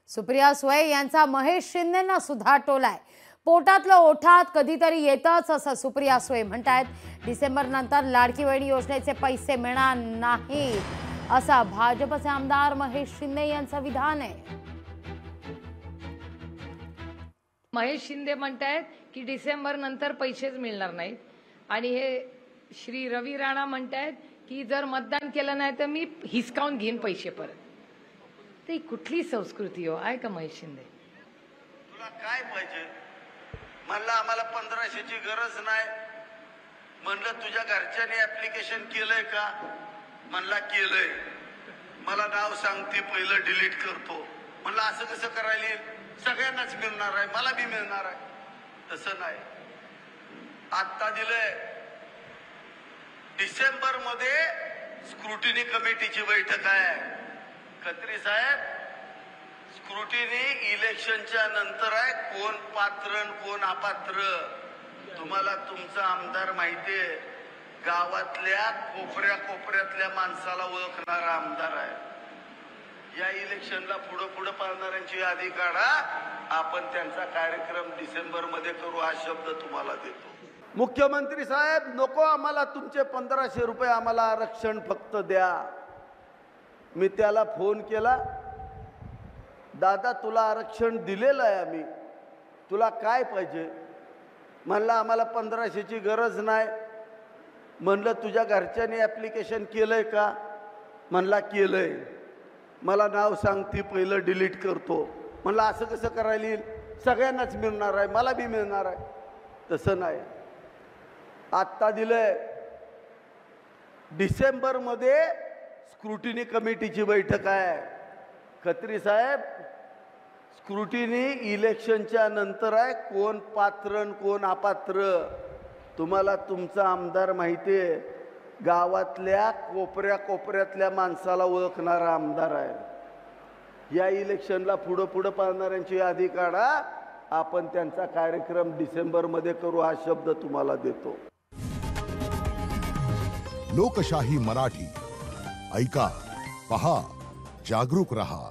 सुप्रिया सुळे यांचा महेश शिंदेंना सुद्धा टोलाय। पोटातलं ओठात कधीतरी येतच असं सुप्रिया सुळे म्हणतात। डिसेंबर नंतर लाडकी बहीण योजनेचे पैसे मिळणार नाहीत असा भाजपचे आमदार महेश शिंदे यांचं विधान आहे। महेश शिंदे म्हणतायत की डिसेंबर नंतर पैसेच मिळणार नाहीत आणि हे श्री रवी राणा म्हणतायत की जर मतदान केलं नाही तर मी हिसकावून घेईन पैसे परत। ते कुठली संस्कृती हो आहे का महेश शिंदे? तुला काय पाहिजे? म्हणलं आम्हाला 1500ची गरज नाही। म्हणलं तुझ्या घरच्यांनी ऍप्लिकेशन केलंय का? म्हणला केलंय। मला नाव सांगते पहिलं डिलीट करतो। म्हणलं असं कसं करायला? सगळ्यांनाच मिळणार आहे, मला बी मिळणार आहे। तसं नाही। आता दिलंय डिसेंबर मध्ये स्क्रुटिनी कमिटीची बैठक आहे। खत्री साहेब, स्क्रुटिनी इलेक्शनच्या नंतर आहे। कोण पात्र कोण अपात्र तुम्हाला तुमचा आमदार माहितीये। गावातल्या कोपऱ्या कोपऱ्यातल्या माणसाला ओळखणारा आमदार आहे। या इलेक्शनला पुढे पाळणाऱ्यांची यादी काढा। आपण त्यांचा कार्यक्रम डिसेंबर मध्ये करू हा शब्द तुम्हाला देतो। मुख्यमंत्री साहेब, नको आम्हाला तुमचे 1500 रुपये, आम्हाला आरक्षण फक्त द्या। मी त्याला फोन केला, दादा तुला आरक्षण दिलेलं आहे आम्ही, तुला काय पाहिजे? म्हणलं आम्हाला 1500ची गरज नाही। म्हणलं तुझ्या घरच्यांनी ऍप्लिकेशन केलंय का? म्हणला केलंय। मला नाव सांगते पहिलं डिलीट करतो। म्हणलं असं कसं करायला येईल? सगळ्यांनाच मिळणार आहे, मला बी मिळणार आहे। तसं नाही। आत्ता दिलंय डिसेंबर मध्ये स्क्रुटिनी कमिटीची बैठक आहे। खत्री साहेब, स्क्रुटिनी इलेक्शनच्या नंतर आहे। कोण पात्र कोण अपात्र तुम्हाला तुमचा आमदार माहितीये। गावातल्या कोपऱ्या कोपऱ्यातल्या माणसाला ओळखणारा आमदार आहे। या इलेक्शनला पुढे पाळणाऱ्यांची यादी काढा। आपण त्यांचा कार्यक्रम डिसेंबर मध्ये करू हा शब्द तुम्हाला देतो। लोकशाही मराठी ऐका, पहा, जागरूक रहा।